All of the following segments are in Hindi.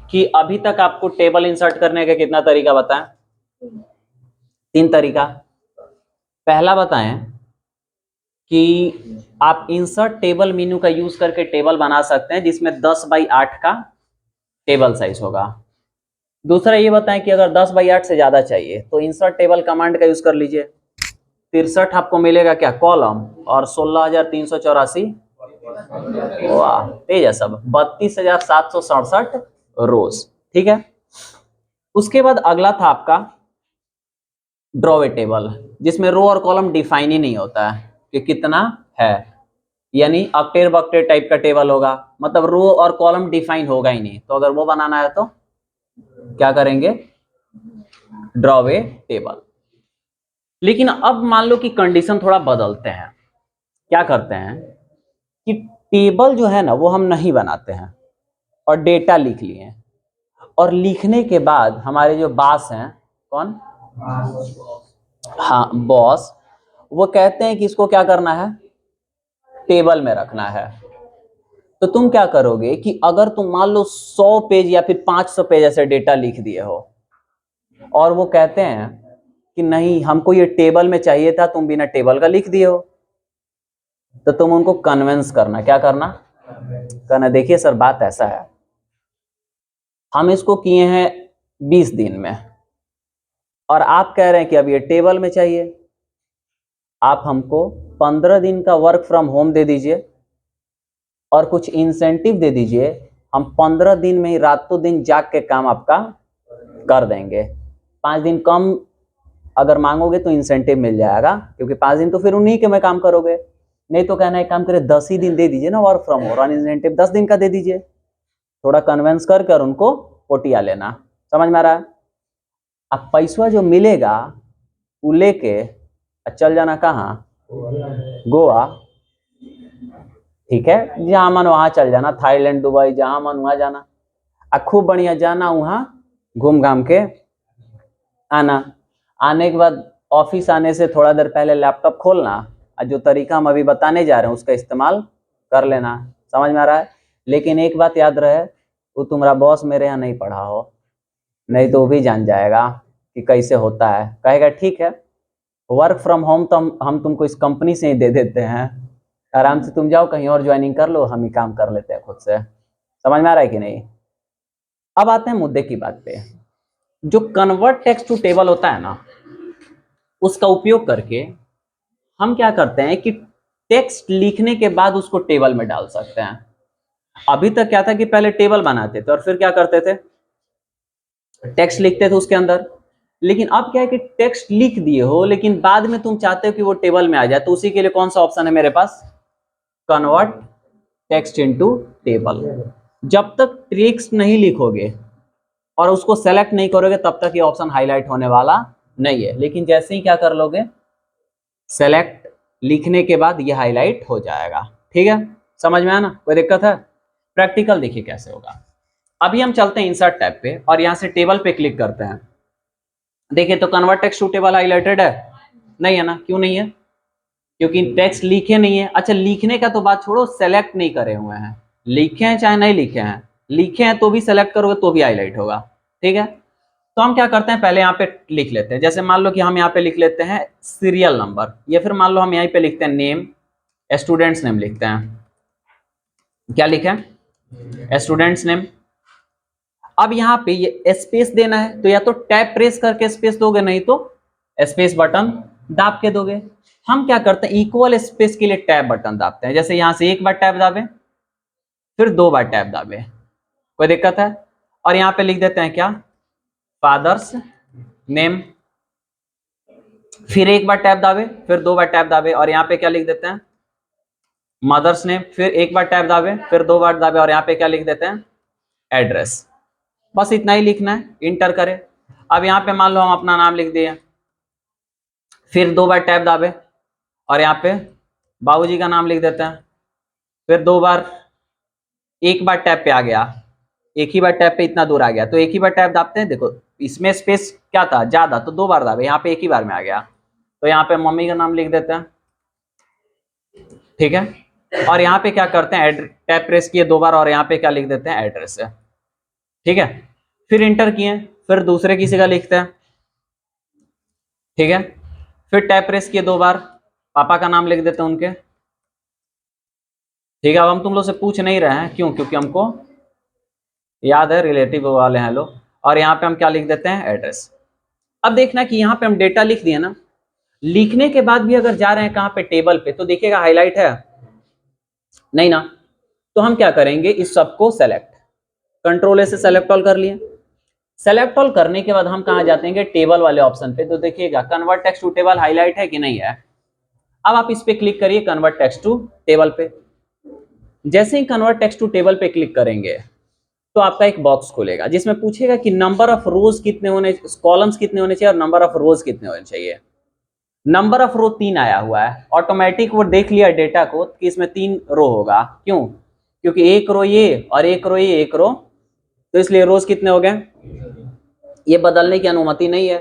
कि अभी तक आपको टेबल इंसर्ट करने का कितना तरीका बताएं? 3 तरीका। पहला बताएं कि आप इंसर्ट टेबल मेन्यू का यूज करके टेबल बना सकते हैं जिसमें 10x8 का टेबल साइज होगा। दूसरा ये बताएं कि अगर 10x8 से ज्यादा चाहिए तो इंसर्ट टेबल कमांड का यूज कर लीजिए। 63 आपको मिलेगा क्या कॉलम और 16,384 वाह तेज है सब 32,767 रोज। ठीक है, उसके बाद अगला था आपका ड्रॉ ए टेबल जिसमें रो और कॉलम डिफाइन ही नहीं होता है कि कितना है, यानी अक्टेर बक्टेर टाइप का टेबल होगा, मतलब रो और कॉलम डिफाइन होगा ही नहीं। तो अगर वो बनाना है तो क्या करेंगे, ड्रॉ ए टेबल। लेकिन अब मान लो कि कंडीशन थोड़ा बदलते हैं, क्या करते हैं कि टेबल जो है ना वो हम नहीं बनाते हैं और डेटा लिख लिए, और लिखने के बाद हमारे जो बॉस हैं, कौन, हाँ बॉस, वो कहते हैं कि इसको क्या करना है, टेबल में रखना है। तो तुम क्या करोगे कि अगर तुम मान लो 100 पेज या फिर 500 पेज ऐसे डेटा लिख दिए हो और वो कहते हैं कि नहीं हमको ये टेबल में चाहिए था, तुम बिना टेबल का लिख दिए हो, तो तुम उनको कन्विंस करना, क्या करना, कहना देखिए सर बात ऐसा है, हम इसको किए हैं 20 दिन में और आप कह रहे हैं कि अब ये टेबल में चाहिए, आप हमको 15 दिन का वर्क फ्रॉम होम दे दीजिए और कुछ इंसेंटिव दे दीजिए, हम 15 दिन में ही रातों दिन जाग के काम आपका कर देंगे। 5 दिन कम अगर मांगोगे तो इंसेंटिव मिल जाएगा, क्योंकि 5 दिन तो फिर उन्हीं के में काम करोगे। नहीं तो कहना एक काम करे 10 ही दिन दे दीजिए ना वर्क फ्रॉम होम, और इंसेंटिव 10 दिन का दे दीजिए। थोड़ा कन्विंस करके और उनको पोटिया लेना, समझ में आ रहा है। अब पैसा जो मिलेगा वो लेके चल जाना कहाँ, गोवा, ठीक है, जहां मन वहां चल जाना, थाईलैंड दुबई जहां मन वहां जाना, खूब बढ़िया जाना, वहां घूम घाम के आना। आने के बाद ऑफिस आने से थोड़ा देर पहले लैपटॉप खोलना और जो तरीका हम अभी बताने जा रहे हैं उसका इस्तेमाल कर लेना, समझ में आ रहा है। लेकिन एक बात याद रहे, वो तुम्हारा बॉस मेरे यहाँ नहीं पढ़ा हो, नहीं तो वो भी जान जाएगा कि कैसे होता है, कहेगा ठीक है वर्क फ्रॉम होम तो हम तुमको इस कंपनी से ही दे देते हैं, आराम से तुम जाओ कहीं और ज्वाइनिंग कर लो, हम ही काम कर लेते हैं खुद से। समझ में आ रहा है कि नहीं। अब आते हैं मुद्दे की बात पे। जो कन्वर्ट टेक्स्ट टू टेबल होता है ना, उसका उपयोग करके हम क्या करते हैं कि टेक्स्ट लिखने के बाद उसको टेबल में डाल सकते हैं। अभी तक क्या था कि पहले टेबल बनाते थे और फिर क्या करते थे, टेक्स्ट लिखते थे उसके अंदर। लेकिन अब क्या है कि टेक्स्ट लिख दिए हो लेकिन बाद में तुम चाहते हो कि वो टेबल में आ जाए, तो उसी के लिए कौन सा ऑप्शन है मेरे पास, कन्वर्ट टेक्स्ट इनटू टेबल। जब तक टेक्स्ट नहीं लिखोगे और उसको सेलेक्ट नहीं करोगे तब तक ये ऑप्शन हाईलाइट होने वाला नहीं है, लेकिन जैसे ही क्या कर लोगे, सेलेक्ट लिखने के बाद ये हाईलाइट हो जाएगा। ठीक है, समझ में आया ना, कोई दिक्कत है। प्रैक्टिकल देखिए कैसे होगा। अभी हम चलते हैं इंसर्ट टैब पे और यहां से टेबल पे क्लिक करते हैं। देखिए तो convert text to table highlighted है, नहीं है ना, क्यों नहीं है, क्योंकि टेक्स्ट लिखे नहीं है। अच्छा लिखने का तो बात छोड़ो, सेलेक्ट नहीं करे हुए हैं, लिखे हैं चाहे नहीं लिखे हैं, लिखे हैं तो भी सेलेक्ट करोगे तो भी हाईलाइट होगा। ठीक है, तो हम क्या करते हैं पहले यहाँ पे लिख लेते हैं। जैसे मान लो कि हम यहाँ पे लिख लेते हैं सीरियल नंबर, या फिर मान लो हम यहीं पे लिखते हैं नेम, स्टूडेंट्स नेम लिखते हैं, क्या लिखें, स्टूडेंट्स नेम। अब यहाँ पे ये स्पेस देना है तो या तो टैब प्रेस करके स्पेस दोगे, नहीं तो स्पेस बटन दाब के दोगे। हम क्या करते हैं इक्वल स्पेस के लिए टैब बटन दाबते हैं, जैसे यहां से एक बार टैब दाबे फिर 2 बार टैब दाबे, कोई दिक्कत है। और यहाँ पे लिख देते हैं क्या, फादर्स नेम, फिर एक बार टैब दाबे फिर 2 बार टैब दाबे, और यहाँ पे क्या लिख देते हैं, मदर्स नेम, फिर एक बार टैब दाबे फिर 2 बार दाबे, और यहाँ पे क्या लिख देते हैं, एड्रेस। बस इतना ही लिखना है, इंटर करें। अब यहाँ पे मान लो हम अपना नाम लिख दिए, फिर 2 बार टैब दाबे और यहाँ पे बाबूजी का नाम लिख देते हैं, फिर 2 बार, एक बार टैब पे आ गया, एक ही बार टैब पे इतना दूर आ गया तो एक ही बार टैब दाबते हैं। देखो इसमें स्पेस क्या था ज्यादा, तो 2 बार दाबे, यहाँ पे एक ही बार में आ गया, तो यहाँ पे मम्मी का नाम लिख देते हैं। ठीक है, और यहाँ पे क्या करते हैं, टैब प्रेस किए 2 बार और यहाँ पे क्या लिख देते हैं, एड्रेस है। ठीक है, फिर इंटर किए, फिर दूसरे किसी का लिखते हैं, ठीक है, फिर टैब प्रेस किए 2 बार, पापा का नाम लिख देते हैं उनके, ठीक है। अब हम तुम लोग से पूछ नहीं रहे हैं, क्यों? क्योंकि हमको याद है रिलेटिव वाले हैं लोग। और यहाँ पे हम क्या लिख देते हैं? एड्रेस। अब देखना कि यहाँ पे हम डेटा लिख दिए ना, लिखने के बाद भी अगर जा रहे हैं कहाँ पे? टेबल पे, तो देखिएगा हाईलाइट है नहीं ना, तो हम क्या करेंगे? इस सबको सेलेक्ट, कंट्रोल ए से सेलेक्ट ऑल कर लिए। सेलेक्ट ऑल करने के बाद हम कहाँ जाते हैं? टेबल वाले ऑप्शन पे, तो देखिएगा convert text to table highlight है कि नहीं है। अब आप इस पे क्लिक करिए, कन्वर्ट टेक्स्ट टू टेबल पे। जैसे ही कन्वर्ट टेक्स्ट टू टेबल पे क्लिक करेंगे तो आपका एक बॉक्स खुलेगा जिसमें पूछेगा कि नंबर ऑफ रोज कितने होने, कॉलम्स कितने होने चाहिए और नंबर ऑफ रोज कितने होने चाहिए। नंबर ऑफ रो 3 आया हुआ है, ऑटोमेटिक वो देख लिया डेटा को कि इसमें 3 रो होगा। क्यों? क्योंकि एक रो ये और एक रो ये, एक रो, तो इसलिए रोज कितने हो गए, ये बदलने की अनुमति नहीं है।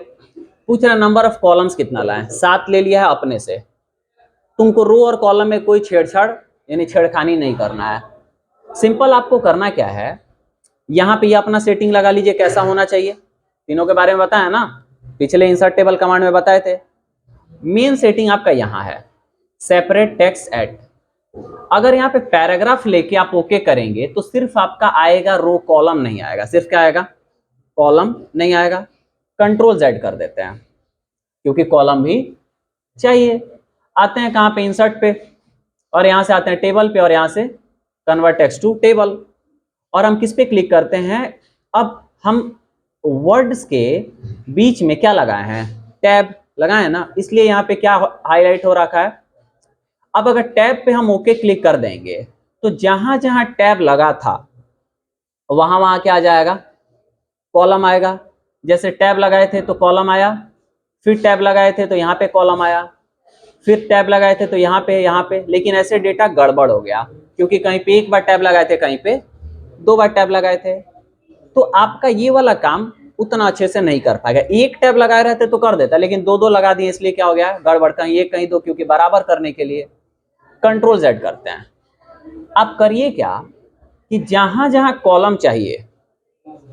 पूछ रहा नंबर ऑफ कॉलम्स कितना लाए, 7 ले लिया है अपने से। तुमको रो और कॉलम में कोई छेड़छाड़ यानी छेड़खानी नहीं करना है। सिंपल आपको करना क्या है, यहाँ पे ये अपना सेटिंग लगा लीजिए कैसा होना चाहिए। तीनों के बारे में बताया ना, पिछले इंसर्ट टेबल कमांड में बताए थे। मेन सेटिंग आपका यहाँ है, सेपरेट टेक्स्ट एट। अगर यहाँ पे पैराग्राफ लेके आप ओके करेंगे तो सिर्फ आपका आएगा रो, कॉलम नहीं आएगा। सिर्फ क्या आएगा? कॉलम नहीं आएगा। कंट्रोल जेड कर देते हैं क्योंकि कॉलम भी चाहिए। आते हैं कहाँ पे? इंसर्ट पे, और यहाँ से आते हैं टेबल पे, और यहाँ से कन्वर्ट टेक्स्ट टू टेबल। और हम किस पे क्लिक करते हैं? अब हम वर्ड्स के बीच में क्या लगाए हैं? टैब लगाए हैं ना, इसलिए यहाँ पे क्या हाईलाइट हो रखा है। अब अगर टैब पे हम ओके क्लिक कर देंगे तो जहां जहां टैब लगा था वहां वहां क्या आ जाएगा? कॉलम आएगा। जैसे टैब लगाए थे तो कॉलम आया, फिर टैब लगाए थे तो यहाँ पे कॉलम आया, फिर टैब लगाए थे तो यहाँ पे। लेकिन ऐसे डेटा गड़बड़ हो गया क्योंकि कहीं पे एक बार टैब लगाए थे, कहीं पे 2 बार टैब लगाए थे। तो आपका ये वाला काम उतना अच्छे से नहीं कर पाएगा। एक टैब लगाए रहते तो कर देता, लेकिन 2 लगा दिए, इसलिए क्या हो गया? गड़बड़। कहीं एक कहीं 2, क्योंकि बराबर करने के लिए कंट्रोल जेड करते हैं। आप करिए क्या कि जहां जहां कॉलम चाहिए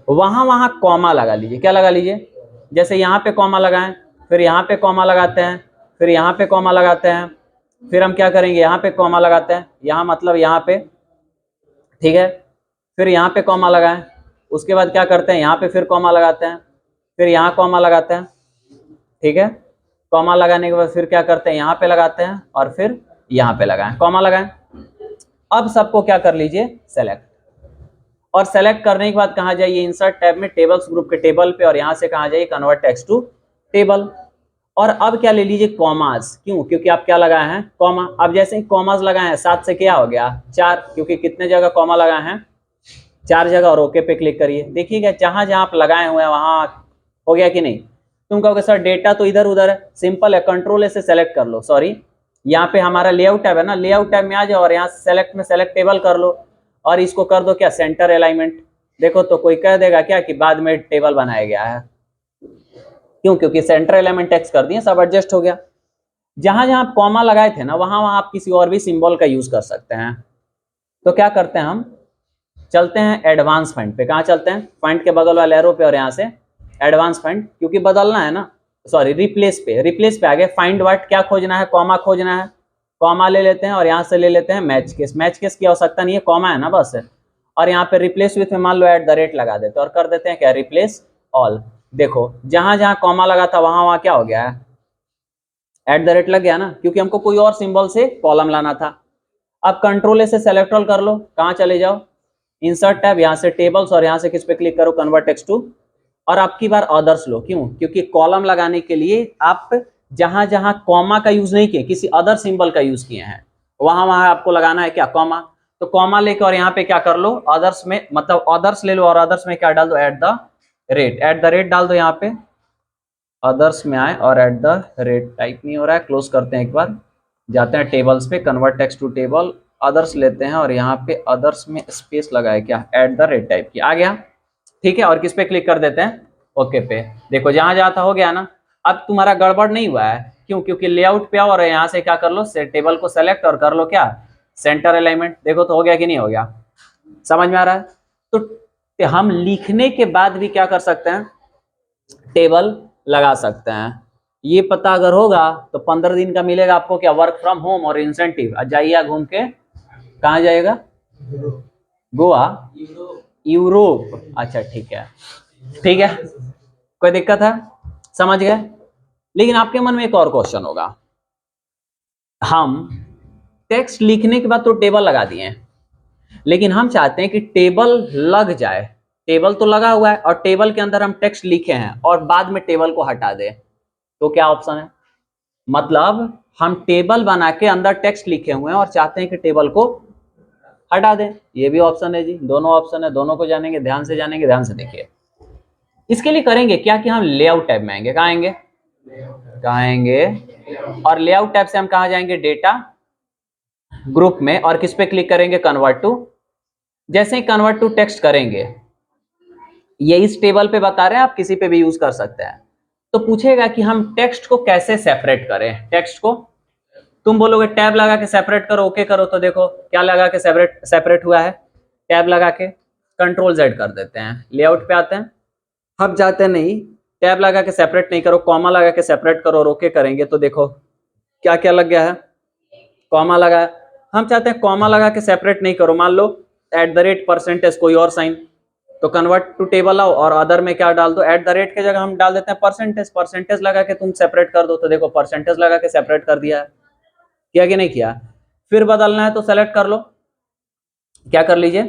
वहां वहां कॉमा लगा लीजिए। क्या लगा लीजिए? जैसे यहाँ पे कॉमा लगाएं, फिर यहाँ पे कॉमा लगाते हैं, फिर यहाँ पे कॉमा लगाते हैं, फिर हम क्या करेंगे? यहाँ पे कॉमा लगाते हैं, यहाँ मतलब यहाँ पे, ठीक है। फिर यहाँ पे कॉमा लगाएं, उसके बाद क्या करते हैं? यहाँ पे फिर कॉमा लगाते हैं, फिर यहाँ कॉमा लगाते हैं, ठीक है। कॉमा लगाने के बाद फिर क्या करते हैं? यहाँ पे लगाते हैं और फिर यहाँ पे लगाएं, कॉमा लगाएं। अब सबको क्या कर लीजिए? सेलेक्ट। और सेलेक्ट करने के बाद कहाँ जाइए? इंसर्ट टैब में टेबल्स ग्रुप के टेबल पे, और यहाँ से कहाँ जाइए? Convert text to table. और अब क्या ले लीजिए? कॉमास। क्यों? क्योंकि आप क्या लगाए हैं? कॉमा। अब जैसे ही कॉमास लगाए हैं, 7 से क्या हो गया? 4, क्योंकि कितने जगह कॉमा लगाए हैं? 4 जगह। और ओके पे क्लिक करिए, देखिएगा जहां जहां आप लगाए हुए हैं वहां हो गया कि नहीं। तुम कहोगे सर डेटा तो इधर उधर है। सिंपल है, कंट्रोल ए से सेलेक्ट कर लो। सॉरी, यहाँ पे हमारा लेआउट टैब है ना, लेआउट टैब में आ जाओ और यहाँ सेलेक्ट में सेलेक्ट टेबल कर लो और इसको कर दो क्या? Centre alignment. देखो तो कोई कह देगा क्या कि बाद में टेबल बनाया गया है? क्यों? क्योंकि सेंटर अलाइनमेंट टेक्स्ट कर दिए, सब एडजस्ट हो गया। जहां जहां आप कॉमा लगाए थे ना, वहां वहां आप किसी और भी सिंबल का यूज कर सकते हैं। तो क्या करते हैं? हम चलते हैं एडवांस फाइंड पे। कहाँ चलते हैं? फाइंड के बगल वाले एरो पे, और यहाँ से एडवांस फाइंड, क्योंकि बदलना है ना। सॉरी, रिप्लेस पे, रिप्लेस पे आगे फाइंड व्हाट क्या खोजना है? कॉमा खोजना है। कॉमा ले लेते हैं और यहाँ से ले लेते हैं मैच केस। मैच केस की आवश्यकता नहीं है, कॉमा है ना बस। और यहाँ पे रिप्लेस विथ में मान लो @ लगा देते हैं और कर देते हैं क्या? Replace all. देखो जहां जहां कॉमा लगा था वहां वहां क्या हो गया है? @ लग गया ना, क्योंकि हमको कोई और सिंबल से कॉलम लाना था। अब कंट्रोल ए से सेलेक्ट ऑल कर लो, कहाँ चले जाओ? इंसर्ट टैब, यहाँ से टेबल्स, और यहाँ से किस पे क्लिक करो? Convert text to. और आपकी बार अदर्स लो। क्यों? क्योंकि कॉलम लगाने के लिए आप जहां जहां कॉमा का यूज नहीं किए, किसी अदर सिंबल का यूज किए हैं, वहां वहां आपको लगाना है क्या? कॉमा। तो कॉमा लेके और यहाँ पे क्या कर लो? अदर्स में, मतलब अदर्स ले लो और अदर्स में क्या डाल दो? @ डाल दो। यहाँ पे अदर्स में आए और @ टाइप नहीं हो रहा है, क्लोज करते हैं एक बार, जाते हैं टेबल्स पे, convert text to table, others लेते हैं और यहाँ पे अदर्स में स्पेस लगाए क्या? @ टाइप की आ गया, ठीक है। और किस पे क्लिक कर देते हैं? ओके पे। देखो जहां जहां था हो गया ना। अब तुम्हारा गड़बड़ नहीं हुआ है। क्यों? क्योंकि लेआउट पे आओ और यहाँ से क्या कर लो? टेबल को सेलेक्ट और कर लो क्या? Centre alignment. देखो तो हो गया कि नहीं हो गया? समझ में आ रहा है? तो तो हम लिखने के बाद भी क्या कर सकते हैं, टेबल लगा सकते हैं। ये पता अगर होगा तो 15 दिन का मिलेगा आपको क्या, वर्क फ्रॉम होम और इंसेंटिव। जाइए घूम के, कहाँ जाएगा, गोवा, यूरोप। अच्छा ठीक है, ठीक है, कोई दिक्कत है, समझ गए। लेकिन आपके मन में एक और क्वेश्चन होगा, हम टेक्स्ट लिखने के बाद तो टेबल लगा दिए, लेकिन हम चाहते हैं कि टेबल लग जाए। टेबल तो लगा हुआ है और टेबल के अंदर हम टेक्स्ट लिखे हैं और बाद में टेबल को हटा दे, तो क्या ऑप्शन है। मतलब हम टेबल बना के अंदर टेक्स्ट लिखे हुए हैं और चाहते हैं कि टेबल को हटा दें, ये भी ऑप्शन है जी। दोनों ऑप्शन है, दोनों को जानेंगे, ध्यान से जानेंगे, ध्यान से देखिए। इसके लिए करेंगे क्या कि हम लेआउट टैब में आएंगे। कहाँ आएंगे, कहाँ आएंगे, और लेआउट टैब से हम कहाँ जाएंगे, डेटा ग्रुप में, और किस पे क्लिक करेंगे, कन्वर्ट टू। जैसे ही कन्वर्ट टू टेक्स्ट करेंगे, ये इस टेबल पे बता रहे हैं, आप किसी पे भी यूज कर सकते हैं। तो पूछेगा कि हम टेक्स्ट को कैसे सेपरेट करें। टेक्स्ट को तुम बोलोगे टैब लगा के सेपरेट करो, ओके करो, तो देखो क्या लगा के सेपरेट हुआ है, टैब लगा के। कंट्रोल जेड कर देते हैं, लेआउट पे आते हैं, हम जाते नहीं, टैब लगा के सेपरेट नहीं करो, कॉमा लगा के सेपरेट करो और ओके करेंगे, तो देखो क्या क्या लग गया है, कॉमा लगा है। हम चाहते हैं कॉमा लगा के सेपरेट नहीं करो, मान लो @ कोई और साइन, तो कन्वर्ट टू टेबल आओ और अदर में क्या डाल दो, @ के जगह हम डाल देते हैं परसेंटेज लगा के तुम सेपरेट कर दो, तो देखो परसेंटेज लगा के सेपरेट कर दिया है, किया कि नहीं किया। फिर बदलना है तो सेलेक्ट कर लो, क्या कर लीजिए,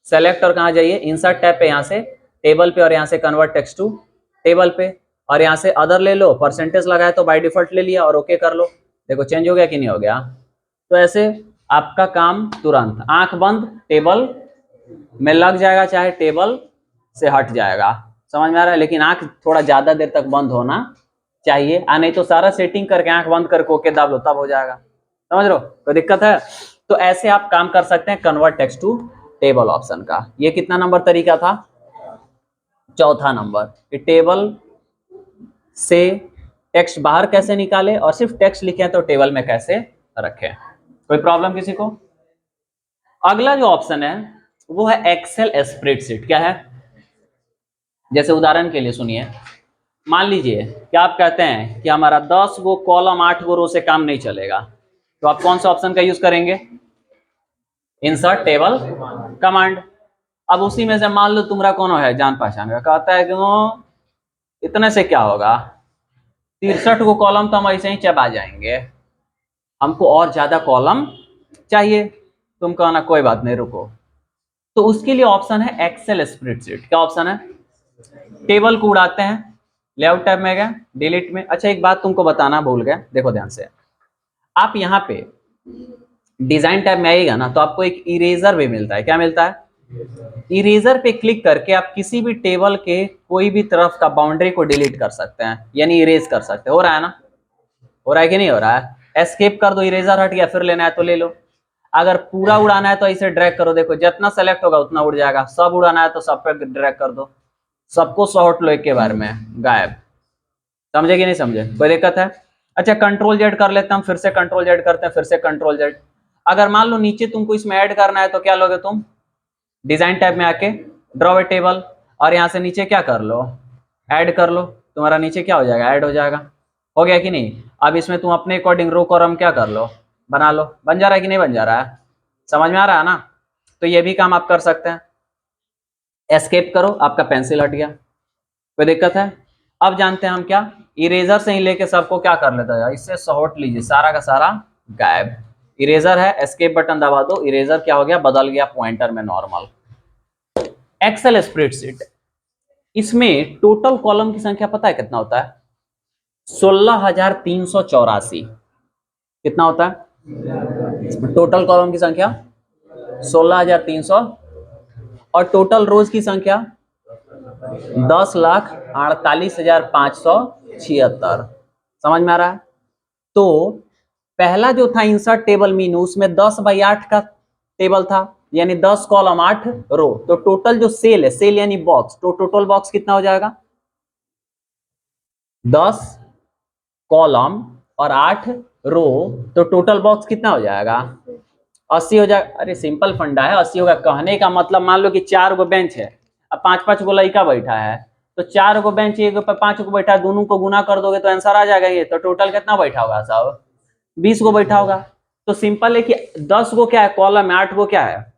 सेलेक्ट, और कहाँ जाइए, इंसर्ट टैब पे, यहाँ से टेबल पे, और यहाँ से कन्वर्ट टेक्स्ट टू टेबल पे, और यहाँ से अदर ले लो, परसेंटेज लगाया तो बाय डिफॉल्ट ले लिया और ओके कर लो, देखो चेंज हो गया कि नहीं हो गया। तो ऐसे आपका काम तुरंत, आंख बंद टेबल में लग जाएगा, चाहे टेबल से हट जाएगा, समझ में आ रहा है। लेकिन आंख थोड़ा ज्यादा देर तक बंद होना चाहिए, नहीं तो सारा सेटिंग करके आंख बंद करके ओके दाब लो, तब हो जाएगा, समझ लो, कोई दिक्कत है। तो ऐसे आप काम कर सकते हैं convert text to table option का। ये कितना नंबर तरीका था, चौथा नंबर, कि टेबल से टेक्स्ट बाहर कैसे निकाले और सिर्फ टेक्स्ट लिखे तो टेबल में कैसे रखें। कोई प्रॉब्लम किसी को। अगला जो ऑप्शन है वो है एक्सेल स्प्रेडशीट। क्या है, जैसे उदाहरण के लिए सुनिए, मान लीजिए कि आप कहते हैं कि हमारा 10 गो कॉलम 8 गो रो से काम नहीं चलेगा, तो आप कौन सा ऑप्शन का यूज करेंगे, इंसर्ट टेबल कमांड। अब उसी में से मान लो तुम्हारा कौन है जान पहचान का, कहता है कि इतने से क्या होगा, 63 गो कॉलम तो हम ऐसे ही चबा जाएंगे, हमको और ज्यादा कॉलम चाहिए। तुम कहना कोई बात नहीं रुको, तो उसके लिए ऑप्शन है एक्सेल स्प्रेडशीट। क्या ऑप्शन है, टेबल को उड़ाते हैं, लेआउट टैब में गए, डिलीट में। अच्छा एक बात तुमको बताना भूल गए, देखो ध्यान से, आप यहाँ पे डिजाइन टैब में आएगा ना, तो आपको एक इरेजर भी मिलता है। क्या मिलता है, इरेजर पे क्लिक करके आप किसी भी टेबल के कोई भी तरफ का बाउंड्री को डिलीट कर सकते हैं, यानी इरेज कर सकते हैं। हो रहा है ना, हो रहा है कि नहीं हो रहा है, एस्केप कर दो, इरेजर हट गया, फिर लेना है तो ले लो। अगर पूरा उड़ाना है तो ऐसे ड्रैग करो, देखो जितना सेलेक्ट होगा उतना उड़ जाएगा। सब उड़ाना है तो सब पे ड्रैग कर दो, सबको सॉर्ट लो एक के बार में, गायब। समझे कि नहीं समझे, कोई दिक्कत है। अच्छा कंट्रोल जेड कर लेते हैं हम, फिर से कंट्रोल जेड करते हैं, फिर से कंट्रोल जेड। अगर मान लो नीचे तुमको इसमें ऐड करना है तो क्या लोगे तुम, डिजाइन टैब में आके ड्रॉ ए टेबल, और यहाँ से नीचे क्या कर लो, ऐड कर लो, तुम्हारा नीचे क्या हो जाएगा, ऐड हो जाएगा। हो गया कि नहीं। अब इसमें तुम अपने अकॉर्डिंग रो कॉलम क्या कर लो, बना लो, बन जा रहा है कि नहीं बन जा रहा है, समझ में आ रहा है ना। तो ये भी काम आप कर सकते हैं, एस्केप करो, आपका पेंसिल हट गया, कोई दिक्कत है। अब जानते हैं हम क्या, इरेजर से ही लेके सबको क्या कर लेता है, इससे सॉर्ट लीजिए, सारा का सारा गायब। इरेजर है, एस्केप बटन दबा दो, इरेजर क्या हो गया, बदल गया पॉइंटर में नॉर्मल। एक्सेल स्प्रेडशीट, इसमें टोटल कॉलम की संख्या पता है कितना होता है, 16,384। कितना होता है टोटल कॉलम की संख्या, 16,300, और टोटल रोज की संख्या 10,48,576। समझ में आ रहा है। तो पहला जो था इंसर्ट टेबल मीनू, उसमें 10/8 का टेबल था, यानी 10 कॉलम 8 रो। तो टोटल जो सेल है, सेल यानी बॉक्स, तो टोटल बॉक्स कितना हो जाएगा, 10 कॉलम और 8 रो, तो टोटल बॉक्स कितना हो जाएगा, 80 हो जाएगा। अरे सिंपल फंडा है, 80 होगा। कहने का मतलब मान लो कि 4 गो बेंच है, अब 5-5 गो लड़का बैठा है, तो 4 गो बेंच, एक पे 5 गो बैठा है, दोनों को गुना कर दोगे तो आंसर आ जाएगा। ये तो टोटल कितना बैठा होगा साहब? 20 गो बैठा होगा। तो सिंपल है कि 10 गो क्या है कॉलम है, 8 गो क्या है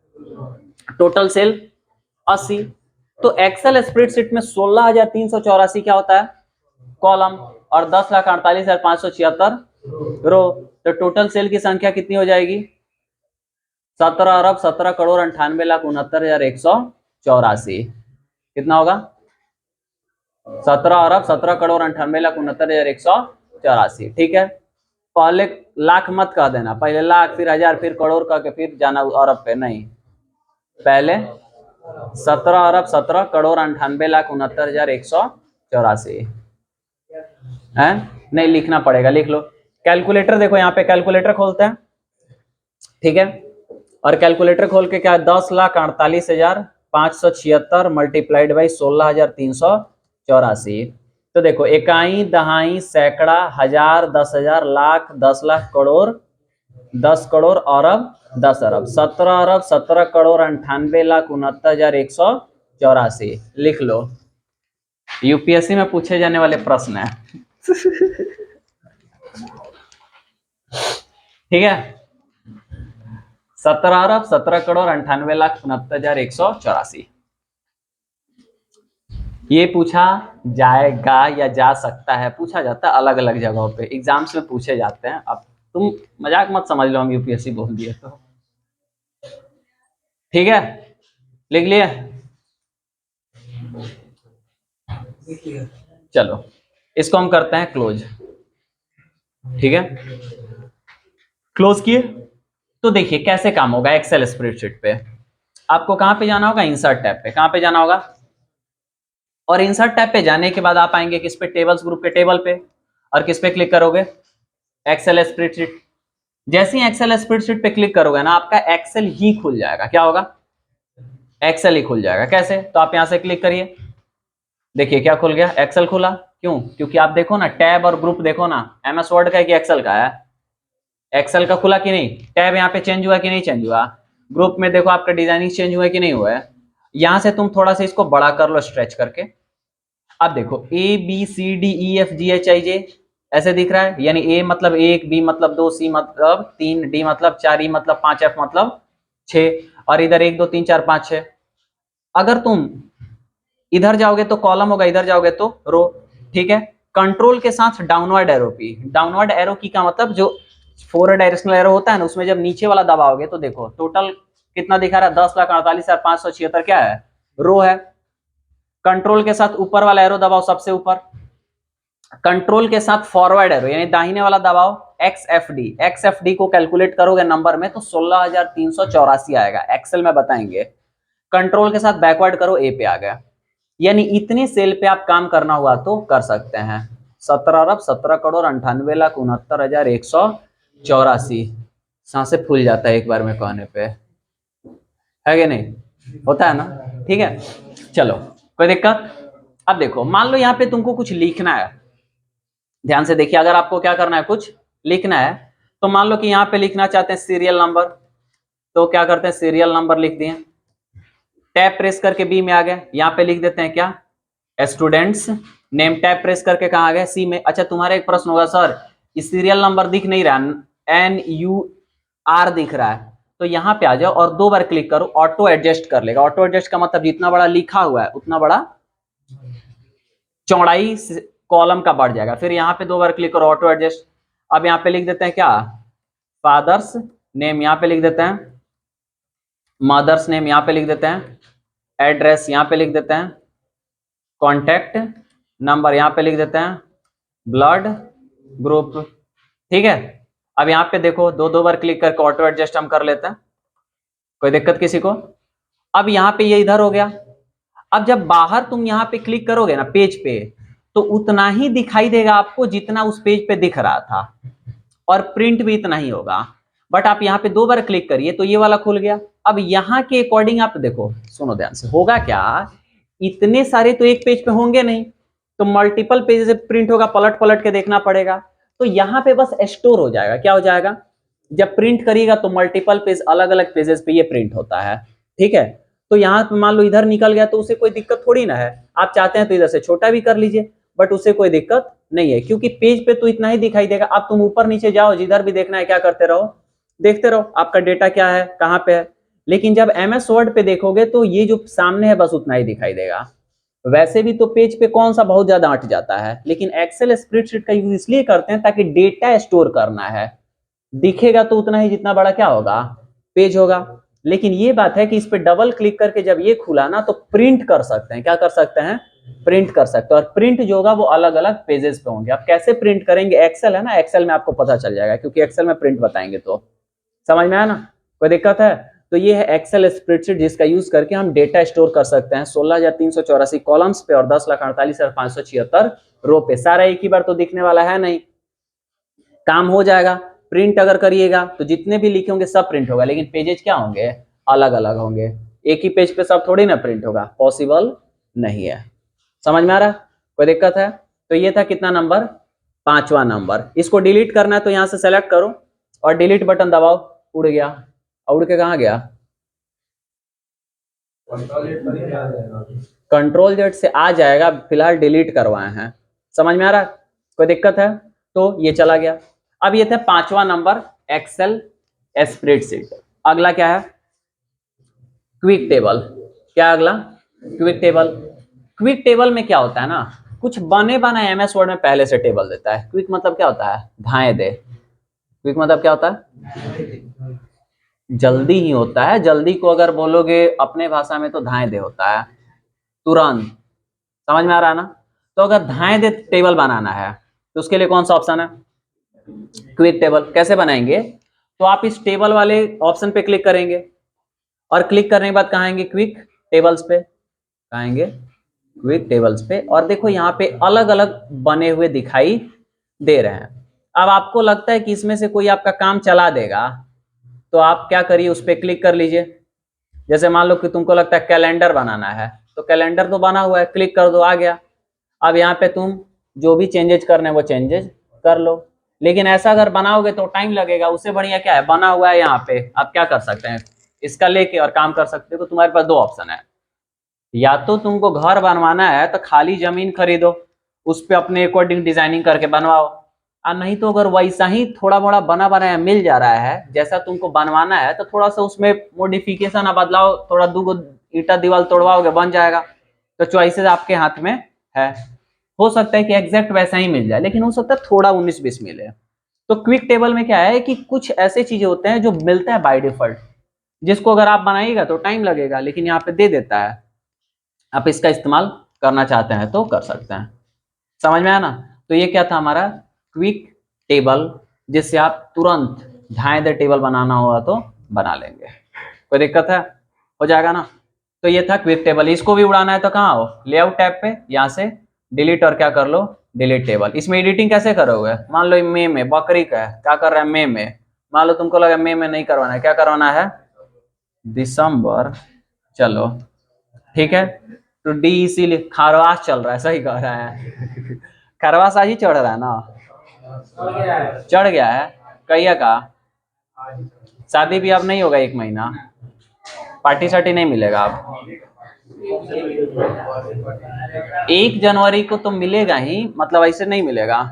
टोटल सेल 80। तो एक्सेल स्प्रेडशीट में 16,384 क्या होता है कॉलम, और 10,48,576 रो। तो टोटल सेल की संख्या कितनी हो जाएगी? 17,17,98,69,184। कितना होगा? 17,17,98,69,184। ठीक है, पहले लाख मत कह देना, पहले लाख फिर हजार फिर करोड़ कह के फिर जाना अरब पे, नहीं, पहले 17,98,69,184 है। नहीं लिखना पड़ेगा, लिख लो। कैलकुलेटर देखो, यहाँ पे कैलकुलेटर खोलते हैं, ठीक है, और कैलकुलेटर खोल के क्या, 10,48,576 मल्टीप्लाइड बाई 16,384। तो देखो, इकाई, दहाई, सैकड़ा, हजार, 10,000, लाख, 10 लाख, करोड़, 10 करोड़, अरब, 10 अरब, 17 अरब, 17 करोड़ 98,69,184। लिख लो, यूपीएससी में पूछे जाने वाले प्रश्न है। ठीक है, 17 अरब, 17 करोड़ 98,69,184। ये पूछा जाएगा या जा सकता है, पूछा जाता है अलग अलग जगहों पे, एग्जाम्स में पूछे जाते हैं। अब तुम मजाक मत समझ लो हम यूपीएससी बोल दिए तो। ठीक है, लिख लिए? चलो इसको हम करते हैं क्लोज। ठीक है, क्लोज किए तो देखिए कैसे काम होगा एक्सेल स्प्रेडशीट पे। आपको कहां पे जाना होगा? इंसर्ट टैब पे। कहां पे जाना होगा? और इंसर्ट टैब पे जाने के बाद आप आएंगे किस पे? टेबल्स ग्रुप के टेबल पे, और किस पे क्लिक करोगे? Excel spreadsheet. जैसे ही एक्सेल स्प्रेडशीट पे क्लिक करोगे ना, आपका एक्सेल ही खुल जाएगा। क्या होगा? एक्सेल ही खुल जाएगा। कैसे? तो आप यहां से क्लिक करिए, देखिए क्या खुल गया, एक्सेल खुला। क्यों? क्योंकि आप देखो ना, टैब और ग्रुप देखो ना, एमएस वर्ड का है कि एक्सेल का है? एक्सेल का खुला कि नहीं? टैब यहाँ पे चेंज हुआ कि नहीं चेंज हुआ? ग्रुप में देखो आपका डिजाइनिंग चेंज हुआ कि नहीं हुआ है? यहां से तुम थोड़ा सा इसको बड़ा कर लो, स्ट्रेच करके। अब देखो ABCDEFGHIJ ऐसे दिख रहा है, यानी A मतलब 1, B मतलब 2, C मतलब 3, D मतलब 4, E मतलब 5, F मतलब 6, और इधर 1 2 3 4 5 6। अगर तुम इधर जाओगे तो कॉलम होगा, इधर जाओगे तो रो। ठीक है, कंट्रोल के साथ डाउनवर्ड एरो की, डाउनवर्ड एरो की का मतलब जो फॉरवर्ड डायरेक्शनल एरो होता है ना, उसमें जब नीचे वाला दबाओगे तो देखो टोटल कितना दिखा रहा है? 10,48,576 क्या है? रो है। कंट्रोल के साथ ऊपर वाला एरो दबाओ, सबसे ऊपर। कंट्रोल के साथ फॉरवर्ड एरो यानी दाहिने वाला दबाओ, XFD। XFD को कैलकुलेट करोगे नंबर में तो 16,384 आएगा, एक्सेल में बताएंगे। कंट्रोल के साथ बैकवर्ड करो, ए पे आ गया। यानी इतने सेल पे आप काम करना हुआ तो कर सकते हैं। 17 अरब 17 करोड़ 98,69,184। सांसें फूल जाता है एक बार में कहने पे, है कि नहीं? होता है ना? ठीक है, चलो कोई दिक्कत? अब देखो, मान लो यहाँ पे तुमको कुछ लिखना है, ध्यान से देखिए। अगर आपको क्या करना है, कुछ लिखना है, तो मान लो कि यहाँ पे लिखना चाहते हैं सीरियल नंबर, तो क्या करते हैं? सीरियल नंबर लिख दिए, टैब प्रेस करके बी में आ गए, यहाँ पे लिख देते हैं क्या? Students name. टैब प्रेस करके कहाँ आ गए? सी में। अच्छा, तुम्हारा एक प्रश्न होगा, सर इस सीरियल नंबर दिख नहीं रहा, NUR दिख रहा है, तो यहाँ पे आ जाओ और 2 बार क्लिक करो, ऑटो एडजस्ट कर लेगा। ऑटो एडजस्ट का मतलब जितना बड़ा लिखा हुआ है उतना बड़ा चौड़ाई कॉलम का बढ़ जाएगा। फिर यहाँ पे 2 बार क्लिक करो, ऑटो एडजस्ट। अब यहाँ पे लिख देते हैं क्या? फादर्स नेम, यहाँ पे लिख देते हैं मदर्स नेम, यहाँ पे लिख देते हैं एड्रेस, यहाँ पे लिख देते हैं कॉन्टैक्ट नंबर, यहाँ पे लिख देते हैं ब्लड ग्रुप। ठीक है, अब यहाँ पे देखो 2 बार क्लिक करके ऑटो एडजस्ट हम कर लेते हैं, कोई दिक्कत किसी को? अब यहाँ पे ये इधर हो गया। अब जब बाहर तुम यहाँ पे क्लिक करोगे ना पेज पे, तो उतना ही दिखाई देगा आपको जितना उस पेज पे दिख रहा था, और प्रिंट भी इतना ही होगा। बट आप यहाँ पे 2 बार क्लिक करिए तो ये वाला खुल गया। अब यहाँ के अकॉर्डिंग आप देखो, सुनो ध्यान से, होगा क्या? इतने सारे तो एक पेज पे होंगे नहीं, तो मल्टीपल पेज से प्रिंट होगा, पलट पलट के देखना पड़ेगा। तो यहाँ पे बस स्टोर हो जाएगा। क्या हो जाएगा? जब प्रिंट करिएगा तो मल्टीपल पेज, अलग अलग पेजेस पे ये प्रिंट होता है। ठीक है, तो यहाँ पे मान लो इधर निकल गया तो उसे कोई दिक्कत थोड़ी ना है, आप चाहते हैं तो इधर से छोटा भी कर लीजिए, बट उसे कोई दिक्कत नहीं है, क्योंकि पेज पे तो इतना ही दिखाई देगा। अब तुम ऊपर नीचे जाओ, जिधर भी देखना है क्या करते रहो, देखते रहो आपका डेटा क्या है, कहाँ पे है। लेकिन जब MS वर्ड पे देखोगे तो ये जो सामने है बस उतना ही दिखाई देगा। वैसे भी तो पेज पे कौन सा बहुत ज्यादा अट जाता है, लेकिन एक्सेल स्प्रेडशीट का यूज इसलिए करते हैं ताकि डेटा स्टोर करना है, दिखेगा तो उतना ही जितना बड़ा क्या होगा, पेज होगा। लेकिन ये बात है कि इस पे डबल क्लिक करके जब ये खुला ना तो प्रिंट कर सकते हैं, क्या कर सकते हैं, प्रिंट कर सकते हैं। और प्रिंट जो होगा वो अलग अलग पेजेस पे होंगे। आप कैसे प्रिंट करेंगे, एक्सेल है ना, एक्सेल में आपको पता चल जाएगा, क्योंकि एक्सेल में प्रिंट बताएंगे। तो समझ में आया ना, कोई दिक्कत है? तो ये है एक्सेल स्प्रेडशीट, जिसका यूज करके हम डेटा स्टोर कर सकते हैं 16,384 कॉलम्स पे और 10,48,576 रो पे। सारा एक ही बार तो दिखने वाला है नहीं, काम हो जाएगा। प्रिंट अगर करिएगा तो जितने भी लिखे होंगे सब प्रिंट होगा, लेकिन पेजेस क्या होंगे, अलग अलग होंगे। एक ही पेज पे सब थोड़ी ना प्रिंट होगा, पॉसिबल नहीं है। समझ में आ रहा, कोई दिक्कत है? तो ये था कितना नंबर, 5वां नंबर। इसको डिलीट करना है तो यहां से सेलेक्ट करो और डिलीट बटन दबाओ, उड़ गया। उड़ के कहाँ गया, कंट्रोल जेड से आ जाएगा, फिलहाल डिलीट करवाए हैं। समझ में आ रहा है, कोई दिक्कत है? तो ये चला गया। अब ये था 5वां नंबर, एक्सेल स्प्रेडशीट। अगला क्या है, क्विक टेबल। क्या अगला, क्विक टेबल। क्विक टेबल में क्या होता है ना, कुछ बने बनाए MS वर्ड में पहले से टेबल देता है। क्विक मतलब क्या होता है, धाए दे। क्विक मतलब क्या होता है, जल्दी ही होता है। जल्दी को अगर बोलोगे अपने भाषा में तो धाए दे होता है, तुरंत। समझ में आ रहा है ना? तो अगर धाए दे टेबल बनाना है तो उसके लिए कौन सा ऑप्शन है, क्विक टेबल। कैसे बनाएंगे, तो आप इस टेबल वाले ऑप्शन पे क्लिक करेंगे और क्लिक करने के बाद कहाँ आएंगे, क्विक टेबल्स पे। कहाँ आएंगे, क्विक टेबल्स पे। और देखो यहाँ पे अलग अलग बने हुए दिखाई दे रहे हैं। अब आपको लगता है कि इसमें से कोई आपका काम चला देगा, तो आप क्या करिए, उस पर क्लिक कर लीजिए। जैसे मान लो कि तुमको लगता है कैलेंडर बनाना है, तो कैलेंडर तो बना हुआ है, क्लिक कर दो, आ गया। अब यहाँ पे तुम जो भी चेंजेज करने वो चेंजेज कर लो। लेकिन ऐसा अगर बनाओगे तो टाइम लगेगा, उससे बढ़िया क्या है, बना हुआ है यहाँ पे, आप क्या कर सकते हैं, इसका लेके और काम कर सकते हो। तो तुम्हारे पास दो ऑप्शन है, या तो तुमको घर बनवाना है तो खाली जमीन खरीदो, उस पर अपने अकॉर्डिंग डिजाइनिंग करके बनवाओ। और नहीं तो अगर वैसा ही थोड़ा मोड़ा बना बनाया मिल जा रहा है जैसा तुमको बनवाना है, तो थोड़ा सा उसमें मॉडिफिकेशन बदलाव, थोड़ा दो ईटा दीवार तोड़वाओगे, बन जाएगा। तो चॉइसेस आपके हाथ में है। हो सकता है कि एग्जैक्ट वैसा ही मिल जाए, लेकिन हो सकता है थोड़ा 19-20 मिले। तो क्विक टेबल में क्या है कि कुछ ऐसे चीजें होते हैं जो मिलता है बाय डिफॉल्ट, जिसको अगर आप बनाइएगा तो टाइम लगेगा, लेकिन यहाँ पे दे देता है। आप इसका इस्तेमाल करना चाहते हैं तो कर सकते हैं। समझ में आया ना? तो ये क्या था हमारा क्विक टेबल, जिससे आप तुरंत ढाई दे टेबल बनाना होगा तो बना लेंगे। कोई दिक्कत है, हो जाएगा ना? तो ये था क्विक टेबल। इसको भी उड़ाना है तो कहाँ हो, लेआउट टैब पे, यहाँ से डिलीट और क्या कर लो, डिलीट टेबल। इसमें एडिटिंग कैसे करोगे, मान लो मे में बकरी का है, क्या कर रहा है मे में, मान लो तुमको लगा मे में नहीं करवाना है, क्या करवाना है, दिसंबर। चलो ठीक है, तो डी इसीलिए खरवास चल रहा है, सही कह रहा है खरवास आज ही चढ़ रहा है ना, चढ़ गया है। कहिए का शादी भी अब नहीं होगा, 1 महीना पार्टी सार्टी नहीं मिलेगा अब। 1 जनवरी को तो मिलेगा ही, मतलब ऐसे नहीं मिलेगा।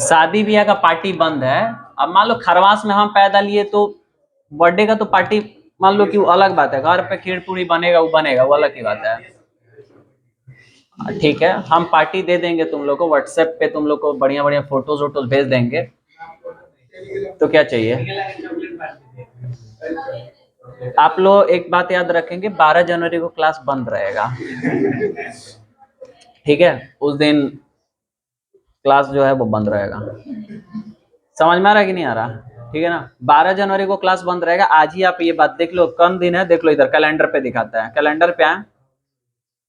शादी ब्याह का पार्टी बंद है। अब मान लो खरवास में हम पैदा लिए तो बर्थडे का तो पार्टी मान लो कि वो अलग बात है, घर पे खीर पूरी बनेगा, वो बनेगा, वो अलग की बात है। ठीक है, हम पार्टी दे देंगे तुम लोग को, व्हाट्सएप पे तुम लोग को बढ़िया बढ़िया फोटोज वोटोज भेज देंगे। तो क्या चाहिए, आप लोग एक बात याद रखेंगे, 12 जनवरी को क्लास बंद रहेगा ठीक है, उस दिन क्लास जो है वो बंद रहेगा। समझ में आ रहा है कि नहीं आ रहा? ठीक है ना, 12 जनवरी को क्लास बंद रहेगा। आज ही आप ये बात देख लो, कौन दिन है देख लो, इधर कैलेंडर पे दिखाता है, कैलेंडर पे आए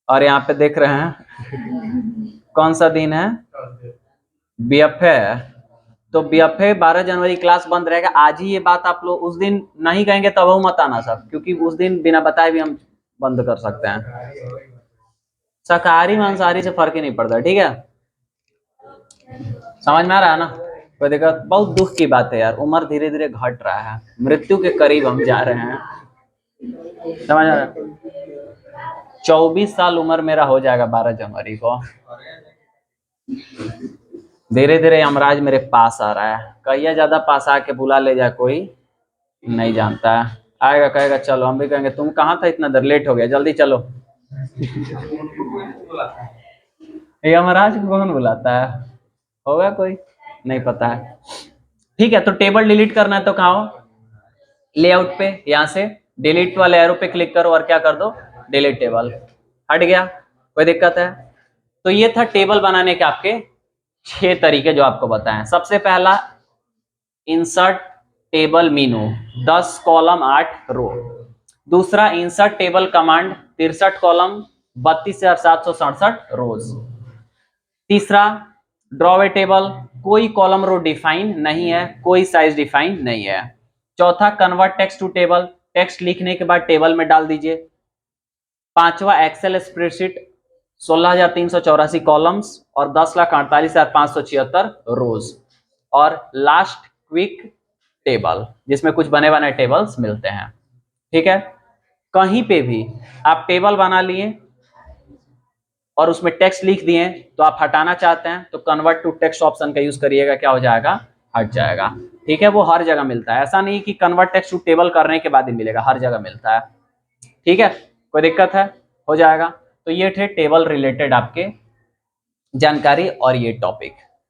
और यहाँ पे देख रहे हैं कौन सा दिन है, BFA है। तो BFA 12 जनवरी क्लास बंद रहेगा। आज ही ये बात आप लोग, उस दिन नहीं कहेंगे तब वो मत आना सब, क्योंकि उस दिन बिना बताए भी हम बंद कर सकते हैं। शाकाहारी मांसाहारी से फर्क ही नहीं पड़ता, ठीक है, समझ में आ रहा है ना? कोई दिक्कत? बहुत दुख की बात है यार, उम्र धीरे धीरे घट रहा है, मृत्यु के करीब हम जा रहे हैं, समझ आ रहा है? 24 साल उम्र मेरा हो जाएगा 12 जनवरी को। धीरे धीरे यमराज मेरे पास आ रहा है, कहिया ज्यादा पास आके बुला ले जाए कोई नहीं जानता है। आएगा कहेगा चलो, हम भी कहेंगे तुम कहाँ था इतना देर, लेट हो गया, जल्दी चलो। यमराज को कौन बुलाता है? होगा कोई, नहीं पता है। ठीक है, तो टेबल डिलीट करना है तो कहाँ हो, लेआउट पे, यहां से डिलीट वाले एरो पे क्लिक करो और क्या कर दो, डिलीट टेबल, हट गया। कोई दिक्कत है? तो ये था टेबल बनाने के आपके 6 तरीके जो आपको बताएं। सबसे पहला insert table menu, 10 column 8 row. दूसरा insert table command, 63 column 32,767 rows. तीसरा ड्रॉ ए टेबल, कोई कॉलम रो डिफाइन नहीं है, कोई साइज डिफाइन नहीं है। चौथा convert text to table, text लिखने के बाद टेबल में डाल दीजिए। पांचवा एक्सेल स्प्रेडशीट, 16,384 कॉलम्स और 10,48,576 रोज। और लास्ट क्विक टेबल, जिसमें कुछ बने बनाए टेबल्स मिलते हैं। ठीक है, कहीं पे भी आप टेबल बना लिए और उसमें टेक्स्ट लिख दिए तो आप हटाना चाहते हैं तो कन्वर्ट टू टेक्स्ट ऑप्शन का यूज करिएगा, क्या हो जाएगा, हट जाएगा। ठीक है, वो हर जगह मिलता है, ऐसा नहीं कि कन्वर्ट टेक्स्ट टू टेबल करने के बाद ही मिलेगा, हर जगह मिलता है। ठीक है, कोई दिक्कत है, हो जाएगा। तो ये थे टेबल रिलेटेड आपके जानकारी और ये टॉपिक।